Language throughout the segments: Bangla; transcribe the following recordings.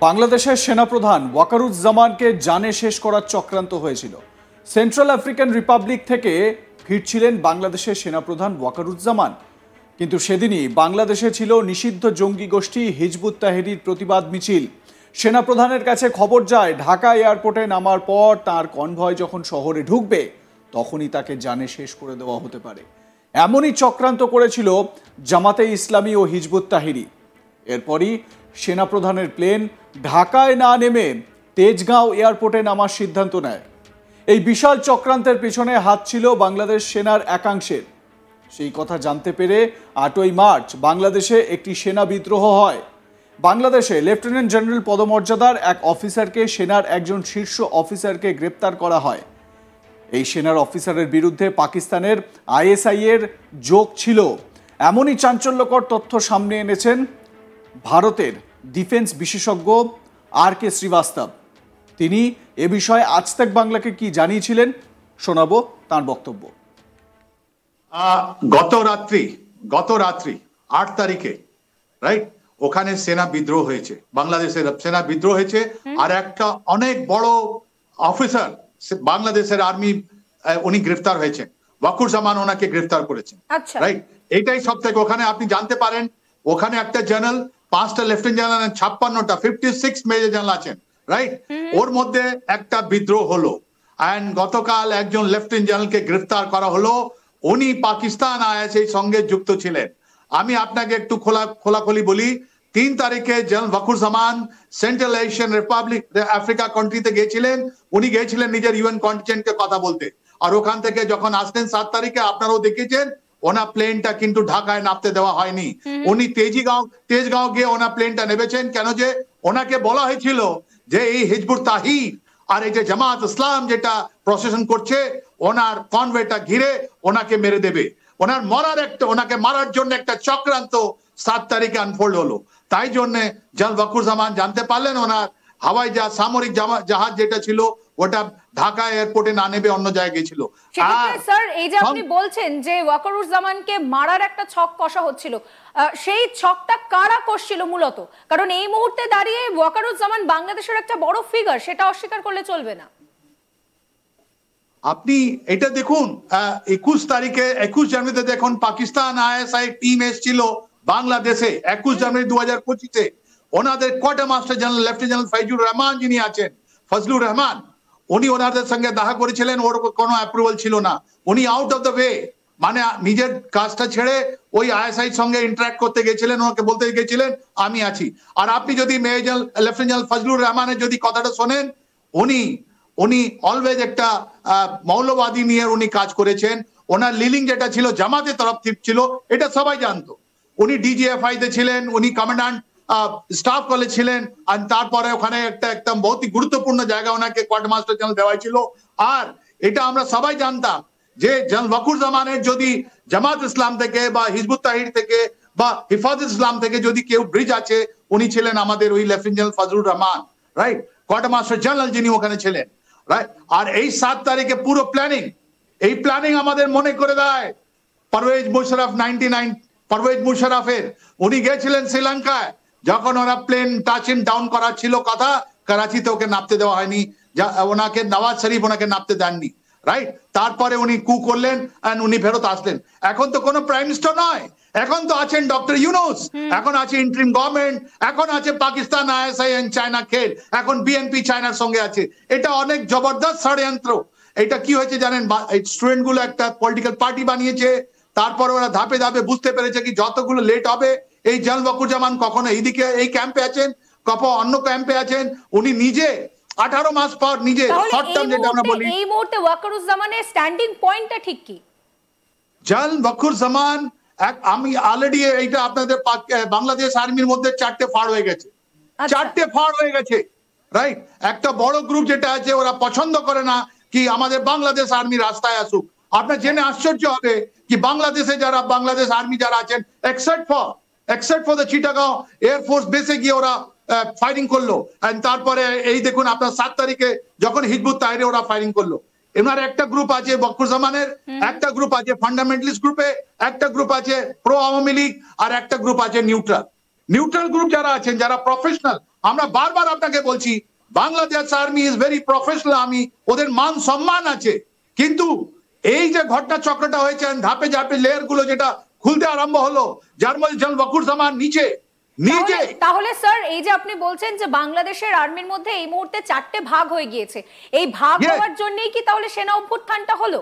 বাংলাদেশের সেনাপ্রধান ওয়াকারুজ্জামানকে জানে শেষ করার চক্রান্ত হয়েছিল। সেন্ট্রাল আফ্রিকান রিপাবলিক থেকে ফিরছিলেন বাংলাদেশের সেনাপ্রধান ওয়াকারুজ্জামান, কিন্তু সেদিনই বাংলাদেশে ছিল নিষিদ্ধ জঙ্গি গোষ্ঠী হিজবুত তাহরির প্রতিবাদ মিছিল। সেনাপ্রধানের কাছে খবর যায় ঢাকা এয়ারপোর্টে নামার পর তার কনভয় যখন শহরে ঢুকবে তখনই তাকে জানে শেষ করে দেওয়া হতে পারে। এমনই চক্রান্ত করেছিল জামাতে ইসলামী ও হিজবুত তাহরি। এরপরই সেনাপ্রধানের প্লেন ঢাকায় না নেমে তেজগাঁও এয়ারপোর্টে নামার সিদ্ধান্ত নেয়। এই বিশাল চক্রান্তের পিছনে হাত ছিল বাংলাদেশ সেনার একাংশের। সেই কথা জানতে পেরে 8ই মার্চ বাংলাদেশে একটি সেনা বিদ্রোহ হয়। বাংলাদেশে লেফটেন্যান্ট জেনারেল পদমর্যাদার এক অফিসারকে, সেনার একজন শীর্ষ অফিসারকে গ্রেপ্তার করা হয়। এই সেনার অফিসারের বিরুদ্ধে পাকিস্তানের আইএসআই এর যোগ ছিল। এমনই চাঞ্চল্যকর তথ্য সামনে এনেছেন ভারতের ডিফেন্স বিশেষজ্ঞ RK শ্রীবাস্তব। তিনি এ বিষয়ে আজ তাক বাংলাকে কি জানিয়েছিলেন শোনাবো তার বক্তব্য। গত রাত্রি 8 তারিখে রাইট ওখানে সেনা বিদ্রোহ হয়েছে, বাংলাদেশের সেনা বিদ্রোহ হয়েছে। আর একটা অনেক বড় অফিসার বাংলাদেশের আর্মি উনি গ্রেফতার হয়েছেন, ওয়াকুরুজ্জামান ওনাকে গ্রেফতার করেছেন। রাইট, এটাই সব থেকে ওখানে আপনি জানতে পারেন ওখানে একটা জেনারেল, 5টা লেফটেন্যান্ট জেনারেল, 56টা 56 মেজর জেনারেল আছেন। রাইট, ওর মধ্যে একটা বিদ্রোহ হলো এন্ড গতকাল একজন লেফটেন্যান্ট জেনারেলকে গ্রেফতার করা হলো। উনি পাকিস্তান আইএসআই সঙ্গে যুক্ত ছিলেন। আমি আপনাকে একটু খোলাখুলি বলি, 3 তারিখে general Wakuruzzaman central Asian Republic Africa কান্ট্রিতে গিয়েছিলেন। উনি গিয়েছিলেন নিজের ইউএন কন্টিনজেন্টকে কথা বলতে। আর ওখান থেকে যখন আসলেন 7 তারিখে আপনারাও দেখেছেন ওনার প্লেনটা কিন্তু ঢাকায় নামতে দেওয়া হয়নি। উনি তেজগাঁও গিয়ে ওনার প্লেনটা নেমেছেন। কেন যে ওনাকে বলা হয়েছিল যে এই হিজবুত তাহরির আর এই যে জামাত ইসলাম যেটা প্রসেশন করছে ওনার কনভয়েটা ঘিরে ওনাকে মেরে দেবে। ওনাকে মারার জন্য একটা চক্রান্ত 7 তারিখে আনফোল্ড হলো। তাই জন্য জেনারেল ওয়াকুরুজ্জামান জানতে পারলেন ওনার হাওয়াই সামরিক জাহাজ যেটা ছিল ওটা ঢাকা এয়ারপোর্টে না নেবে অন্য জায়গায় ছিল। স্যার, এই যে আপনি বলছেন যে ওয়াকারুজ্জামানকে মারার একটা ছক কষা হচ্ছিল, সেই ছকটা কারা কষছিল মূলত? কারণ এই মুহূর্তে দাঁড়িয়ে ওয়াকারুজ্জামান বাংলাদেশের একটা বড় ফিগার, সেটা অস্বীকার করলে চলবে না। আপনি এটা দেখুন 21 তারিখে 21 জানুয়ারিতে দেখুন পাকিস্তান আইএসআই টিম এসেছিল বাংলাদেশে 21 জানুয়ারি 2025-এ। ওনাদের quarter master general lieutenant general Fazlur Rahman উনি ওনাদের সঙ্গে দেখা করেছিলেন। ওর কোনো অ্যাপ্রুভাল ছিল না। উনি আউট অফ দ্য ওয়ে, মানে নিজের কাজটা ছেড়ে ওই আইএসআই সঙ্গে ইন্টারঅ্যাক্ট করতে গেছিলেন, ওনাকে বলতে গেছিলেন আমি আছি। আর আপনি যদি মেজর লেফটেন্যান্ট জেনারেল ফজলুর রহমানের যদি কথাটা শোনেন, উনি অলওয়েজ একটা মৌলবাদী নিয়ে উনি কাজ করেছেন। ওনার লিলিং যেটা ছিল জামাতের তরফ থেকে ছিল এটা সবাই জানতো। উনি ডিজিএফআই তে ছিলেন, উনি কমান্ড্যান্ট স্টাফ কলেজ ছিলেন। আর তারপরে ওখানে একদম বহুত গুরুত্বপূর্ণ জায়গা ওনাকে কোয়ার্টার মাস্টার জেনারেল দেওয়া ছিল। আর এটা আমরা সবাই জানতাম যে জেনারেল ওয়াকুরুজ্জামানের যদি জামাত ইসলাম থেকে বা হিজবুত তাহরির থেকে বা হিফাজত ইসলাম থেকে যদি কেউ ব্রিজ আছে উনি ছিলেন আমাদের ওই lieutenant general Fazlur Rahman, right, quarter master general যিনি ওখানে ছিলেন। রাইট, আর এই 7 তারিখে পুরো প্ল্যানিং আমাদের মনে করে দেয় পারভেজ মুশারফের। উনি গেছিলেন শ্রীলঙ্কায়, যখন ওরা প্লেন টাচিং ডাউন করার ছিল কথা, করাচিতে ওকে নামতে দেওয়া হয়নি, ওনাকে নওয়াজ শরীফ ওনাকে নামতে দেননি। রাইট, তারপরে উনি কু করলেন এন্ড উনি ফেরত আসলেন। এখন তো কোনো প্রাইম মিনিস্টার নয়, এখন তো আছেন ডক্টর ইউনূস, এখন আছে ইন্টারিম গভর্নমেন্ট, এখন আছে পাকিস্তান আইএসআই এন্ড চায়না খেল, এখন বিএনপি চায়নার সঙ্গে আছে। এটা অনেক জবরদস্ত ষড়যন্ত্র। এটা কি হয়েছে জানেন, স্টুডেন্ট গুলো একটা পলিটিক্যাল পার্টি বানিয়েছে, তারপরে ওরা ধাপে ধাপে বুঝতে পেরেছে কি যতগুলো লেট হবে এই জেনারেল ওয়াকুরুজ্জামান কখনো এইদিকে এই ক্যাম্পে আছেন, কখনো অন্য ক্যাম্পে আছেন। উনি নিজে 18 মাস পর নিজে শর্ট টার্ম যেটা আমরা বলি, এই মুহূর্তে ওয়াকারুজ্জামানের স্ট্যান্ডিং পয়েন্টটা ঠিক কি? জেনারেল ওয়াকুরুজ্জামান আমি অলরেডি এইটা আপনাদের বাংলাদেশ আর্মির মধ্যে 4টে ফাড় হয়ে গেছে, 4টে ফাড় হয়ে গেছে। রাইট, একটা বড় গ্রুপ যেটা আছে ওরা পছন্দ করে না কি আমাদের বাংলাদেশ আর্মি রাস্তায় আসুক। আপনার জেনে আশ্চর্য হবে কি বাংলাদেশে যারা বাংলাদেশ আর্মি যারা আছেন except for the Chittagong air force বেসে গিয়ে ওরা ফায়ারিং করলো। তারপরে এই দেখুন আপনার 7 তারিখে যখন হিজবুত তাহরিরে ওরা ফায়ারিং করলো। এনার একটা গ্রুপ আছে ওয়াকুরুজ্জামানের, একটা গ্রুপ আছে ফান্ডামেন্টালিস্ট গ্রুপে, একটা গ্রুপ আছে প্রো আওয়ামী লীগ, আর একটা গ্রুপ আছে নিউট্রাল। নিউট্রাল গ্রুপ যারা আছেন, যারা প্রফেশনাল, আমরা বারবার আপনাকে বলছি Bangladesh army is very professional army, ওদের মান সম্মান আছে। কিন্তু এই যে ঘটনা চক্রটা হয়েছে, ধাপে ধাপে লেয়ার গুলো যেটা খুলতে আরম্ভ হলো, যার মধ্যে জল ওয়াকুরুজ্জামান নিজে তাহলে স্যার এই যে আপনি বলছেন যে বাংলাদেশের আর্মির মধ্যে এই মুহূর্তে 4টে ভাগ হয়ে গিয়েছে, এই ভাগ হওয়ার জন্যই কি তাহলে সেনা অভ্যুত্থানটা হলো?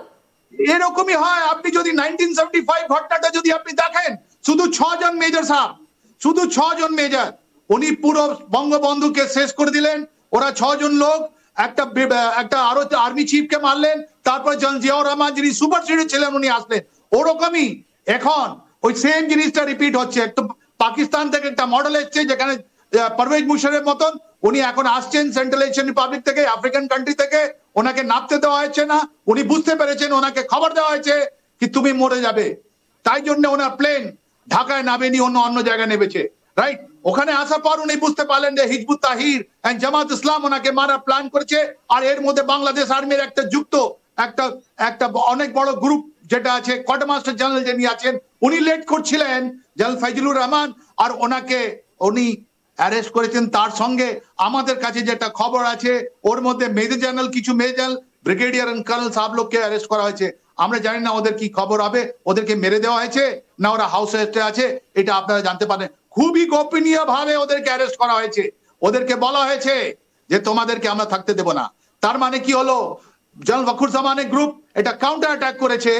এরকমই হয়। আপনি যদি 1975 ঘটনাটা যদি আপনি দেখেন, শুধু 6 জন মেজর সাহেব, শুধু 6 জন মেজর, উনি পুরো বঙ্গবন্ধুকে শেষ করে দিলেন। ওরা 6 জন লোক একটা আরো আর্মি চিফকে মারলেন, তারপর জিয়াউর রহমান যিনি সুপার সিনিয়র ছিলেন উনি আসলেন। ওরকমই এখন ওই সেম জিনিসটা রিপিট হচ্ছে। একটু পাকিস্তান থেকে একটা মডেল এসছে যেখানে পারভেজ মুশারফের মতন উনি এখন আসছেন সেন্ট্রাল এশিয়ান রিপাবলিক থেকে, আফ্রিকান কান্ট্রি থেকে। ওনাকে নামতে দেওয়া হয়েছে না, উনি বুঝতে পেরেছেন, ওনাকে খবর দেওয়া হয়েছে কি তুমি মরে যাবে, তাই জন্য ওনার প্লেন ঢাকায় নামেনি, অন্য জায়গায় নেমেছে, রাইট? ওখানে আসার পর উনি বুঝতে পারলেন যে হিজবুত তাহির এন্ড জামাত ইসলাম ওনাকে মারার প্ল্যান করেছে। আর এর মধ্যে বাংলাদেশ আর্মির একটা যুক্ত একটা অনেক বড় গ্রুপ যেটা আছে, কোয়ার্টারমাস্টার জেনারেল যিনি আছেন উনি লেট করছিলেন, জেনারেল ফাইজুলুর রহমান, আর ওনাকে উনি অ্যারেস্ট করেছেন। তার সঙ্গে আমাদের কাছে যেটা খবর আছে, ওর মধ্যে মেজর জেনারেল, কিছু major general, brigadier and colonel সব লোককে অ্যারেস্ট করা হয়েছে। আমরা জানি না ওদের কি খবর হবে, ওদেরকে মেরে দেওয়া হয়েছে না ওরা হাউস অ্যারেস্টে আছে, এটা আপনারা জানতে পারেন। খুবই গোপনীয় ভাবে ওদেরকে অ্যারেস্ট করা হয়েছে। ওদেরকে বলা হয়েছে যে তোমাদেরকে আমরা থাকতে দেব না। তার মানে কি হলো, জেনারেল ওয়াকুরুজ্জামানের গ্রুপ এটা কাউন্টার অ্যাটাক করেছে।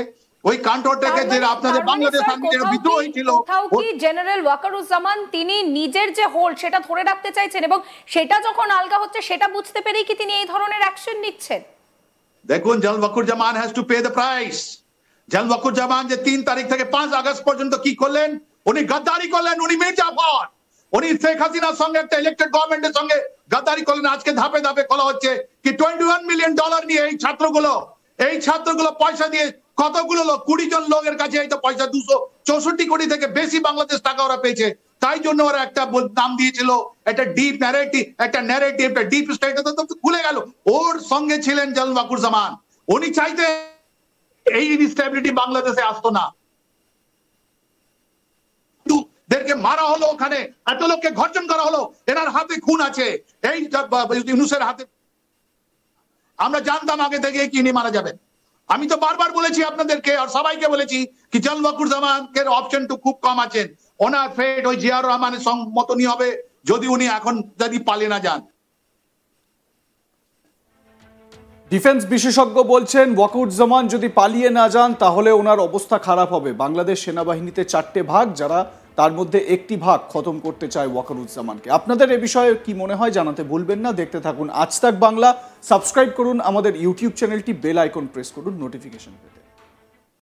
ওই কাউন্টার অ্যাটাকে যে আপনাদের বাংলাদেশ আর্মির বিদ্রোহ হয়েছিল, কি জেনারেল ওয়াকারুজ্জামান তিনি নিজের যে হোল্ড সেটা ধরে রাখতে চাইছেন, এবং সেটা যখন আলগা হচ্ছে সেটা বুঝতে পেরেই কি তিনি এই ধরনের অ্যাকশন নিচ্ছেন? দেখুন, general Wakuruzzaman has to pay the price. General Wakuruzzaman যে 3 তারিখ থেকে 5 আগস্ট পর্যন্ত কি করলেন, উনি গাদ্দারি করলেন, উনি মির্জাফর, উনি শেখ হাসিনার সঙ্গে একটা ইলেক্টেড গভর্নমেন্টের সঙ্গে গাদ্দারি করলেন। আজকে ধাপে ধাপে বলা হচ্ছে কি $21 মিলিয়ন নিয়ে এই ছাত্রগুলো পয়সা দিয়ে কতগুলো লোক, 20 জন লোকের কাছে এই তো পয়সা 264 কোটি থেকে বেশি বাংলাদেশ টাকা ওরা পেয়েছে। তাই জন্য ওরা একটা নাম দিয়েছিল, একটা ডিপ ন্যারেটিভ, একটা ডিপ স্টেট খুলে গেল। ওর সঙ্গে ছিলেন জেনারেল ওয়াকুরুজ্জামান। উনি চাইতে এই ইনস্টেবিলিটি বাংলাদেশে আসতো না। দেরকে মারা হলো, ওখানে এত লোককে ঘর্ষণ করা হলো, এনার হাতে খুন আছে, এই ইউনূসের হাতে। আমরা জানতাম আগে থেকে কি নিয়ে মারা যাবেন। আমি তো বারবার বলেছি আপনাদেরকে আর সবাইকে বলেছি কি জেনারেল ওয়াকুরুজ্জামানের অপশন তো খুব কম আছেন। ওনার ফেট ওই জিয়াউর রহমানের মতনই হবে যদি উনি এখন যদি পালিয়ে না যান। ডিফেন্স বিশেষজ্ঞ বলছেন ওয়াকুরুজ্জামান যদি পালিয়ে না যান তাহলে ওনার অবস্থা খারাপ হবে। বাংলাদেশ সেনাবাহিনীতে 4টে ভাগ, যারা তার মধ্যে একটি ভাগ খতম করতে চায় ওয়াকারুজ্জামানকে। আপনাদের এ বিষয়ে কি মনে হয় জানাতে ভুলবেন না। দেখতে থাকুন আজ তাক বাংলা, সাবস্ক্রাইব করুন আমাদের ইউটিউব চ্যানেলটি, বেল আইকন প্রেস করুন নোটিফিকেশন পেতে।